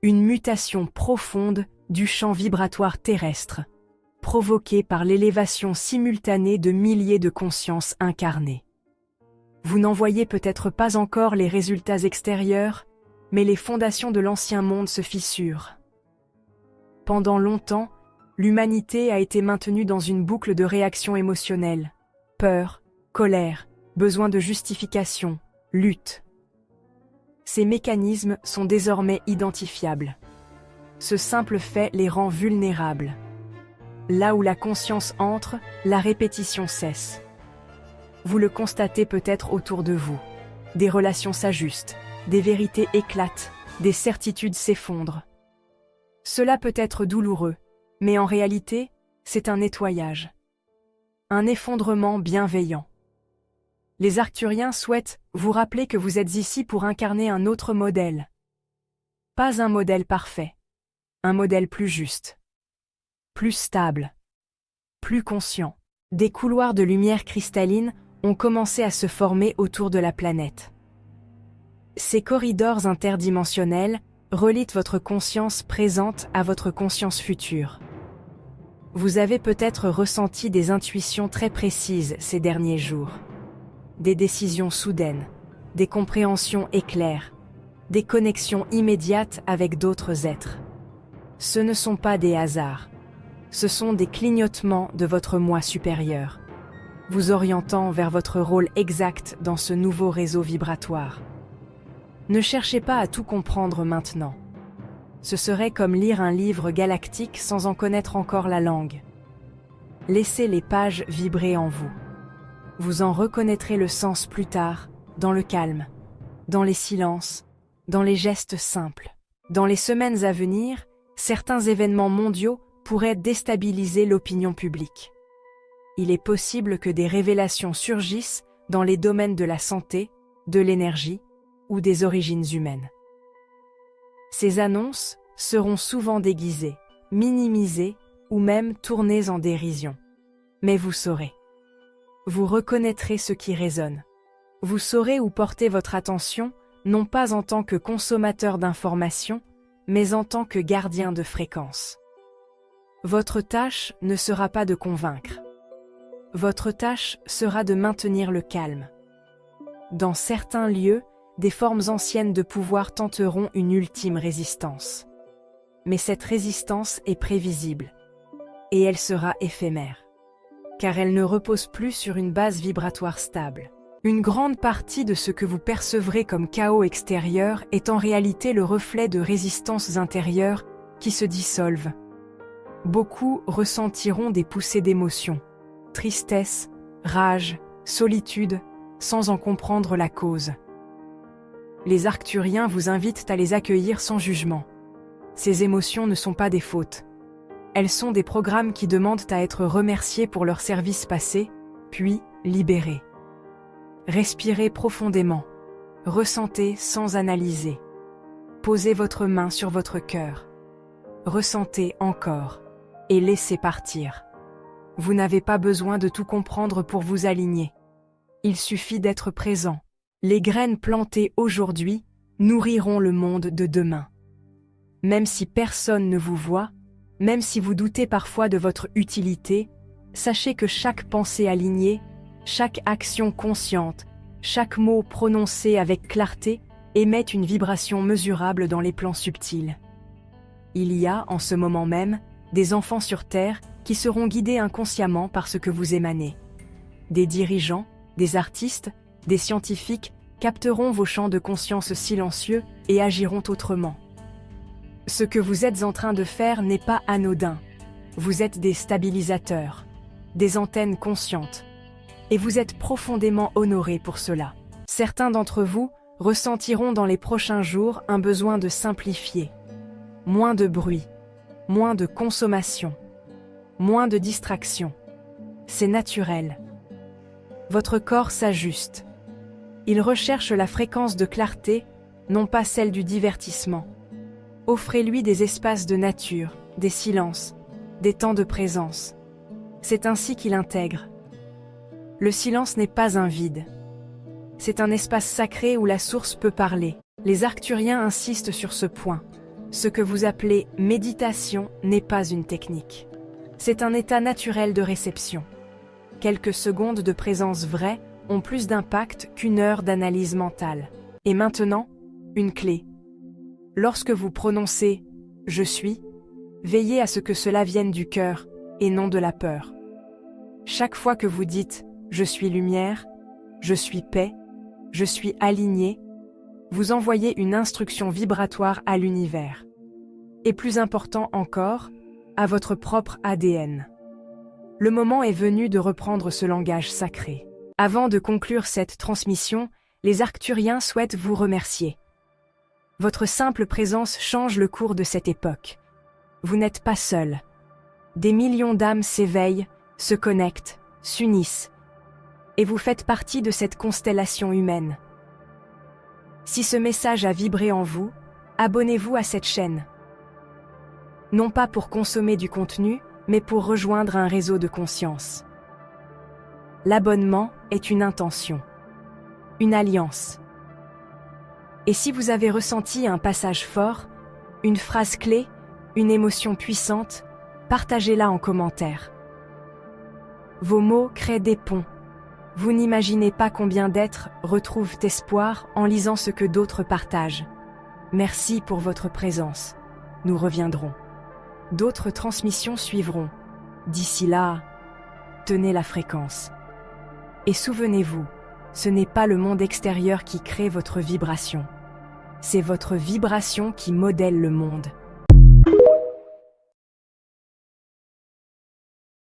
une mutation profonde du champ vibratoire terrestre, provoquée par l'élévation simultanée de milliers de consciences incarnées. Vous n'en voyez peut-être pas encore les résultats extérieurs, mais les fondations de l'ancien monde se fissurent. Pendant longtemps, l'humanité a été maintenue dans une boucle de réactions émotionnelles. Peur, colère, besoin de justification, lutte. Ces mécanismes sont désormais identifiables. Ce simple fait les rend vulnérables. Là où la conscience entre, la répétition cesse. Vous le constatez peut-être autour de vous. Des relations s'ajustent, des vérités éclatent, des certitudes s'effondrent. Cela peut être douloureux, mais en réalité, c'est un nettoyage. Un effondrement bienveillant. Les Arcturiens souhaitent vous rappeler que vous êtes ici pour incarner un autre modèle. Pas un modèle parfait, un modèle plus juste, plus stable, plus conscient. Des couloirs de lumière cristalline ont commencé à se former autour de la planète. Ces corridors interdimensionnels relient votre conscience présente à votre conscience future. Vous avez peut-être ressenti des intuitions très précises ces derniers jours. Des décisions soudaines, des compréhensions éclairs, des connexions immédiates avec d'autres êtres. Ce ne sont pas des hasards, ce sont des clignotements de votre moi supérieur, vous orientant vers votre rôle exact dans ce nouveau réseau vibratoire. Ne cherchez pas à tout comprendre maintenant. Ce serait comme lire un livre galactique sans en connaître encore la langue. Laissez les pages vibrer en vous. Vous en reconnaîtrez le sens plus tard, dans le calme, dans les silences, dans les gestes simples. Dans les semaines à venir, certains événements mondiaux pourraient déstabiliser l'opinion publique. Il est possible que des révélations surgissent dans les domaines de la santé, de l'énergie ou des origines humaines. Ces annonces seront souvent déguisées, minimisées ou même tournées en dérision. Mais vous saurez. Vous reconnaîtrez ce qui résonne. Vous saurez où porter votre attention, non pas en tant que consommateur d'informations, mais en tant que gardien de fréquences. Votre tâche ne sera pas de convaincre. Votre tâche sera de maintenir le calme. Dans certains lieux, des formes anciennes de pouvoir tenteront une ultime résistance. Mais cette résistance est prévisible, et elle sera éphémère, car elle ne repose plus sur une base vibratoire stable. Une grande partie de ce que vous percevrez comme chaos extérieur est en réalité le reflet de résistances intérieures qui se dissolvent. Beaucoup ressentiront des poussées d'émotions, tristesse, rage, solitude, sans en comprendre la cause. Les Arcturiens vous invitent à les accueillir sans jugement. Ces émotions ne sont pas des fautes. Elles sont des programmes qui demandent à être remerciés pour leur service passé, puis libérés. Respirez profondément. Ressentez sans analyser. Posez votre main sur votre cœur. Ressentez encore et laissez partir. Vous n'avez pas besoin de tout comprendre pour vous aligner. Il suffit d'être présent. Les graines plantées aujourd'hui nourriront le monde de demain. Même si personne ne vous voit, même si vous doutez parfois de votre utilité, sachez que chaque pensée alignée, chaque action consciente, chaque mot prononcé avec clarté émet une vibration mesurable dans les plans subtils. Il y a, en ce moment même, des enfants sur Terre qui seront guidés inconsciemment par ce que vous émanez. Des dirigeants, des artistes, des scientifiques capteront vos champs de conscience silencieux et agiront autrement. Ce que vous êtes en train de faire n'est pas anodin. Vous êtes des stabilisateurs, des antennes conscientes. Et vous êtes profondément honorés pour cela. Certains d'entre vous ressentiront dans les prochains jours un besoin de simplifier. Moins de bruit, moins de consommation, moins de distraction. C'est naturel. Votre corps s'ajuste. Il recherche la fréquence de clarté, non pas celle du divertissement. Offrez-lui des espaces de nature, des silences, des temps de présence. C'est ainsi qu'il intègre. Le silence n'est pas un vide. C'est un espace sacré où la source peut parler. Les Arcturiens insistent sur ce point. Ce que vous appelez méditation n'est pas une technique. C'est un état naturel de réception. Quelques secondes de présence vraie ont plus d'impact qu'une heure d'analyse mentale. Et maintenant, une clé. Lorsque vous prononcez « je suis », veillez à ce que cela vienne du cœur et non de la peur. Chaque fois que vous dites « je suis lumière »,« je suis paix »,« je suis aligné », vous envoyez une instruction vibratoire à l'univers. Et plus important encore, à votre propre ADN. Le moment est venu de reprendre ce langage sacré. Avant de conclure cette transmission, les Arcturiens souhaitent vous remercier. Votre simple présence change le cours de cette époque. Vous n'êtes pas seul. Des millions d'âmes s'éveillent, se connectent, s'unissent, et vous faites partie de cette constellation humaine. Si ce message a vibré en vous, abonnez-vous à cette chaîne. Non pas pour consommer du contenu, mais pour rejoindre un réseau de conscience. L'abonnement est une intention, une alliance. Et si vous avez ressenti un passage fort, une phrase clé, une émotion puissante, partagez-la en commentaire. Vos mots créent des ponts. Vous n'imaginez pas combien d'êtres retrouvent espoir en lisant ce que d'autres partagent. Merci pour votre présence. Nous reviendrons. D'autres transmissions suivront. D'ici là, tenez la fréquence. Et souvenez-vous, ce n'est pas le monde extérieur qui crée votre vibration. C'est votre vibration qui modèle le monde.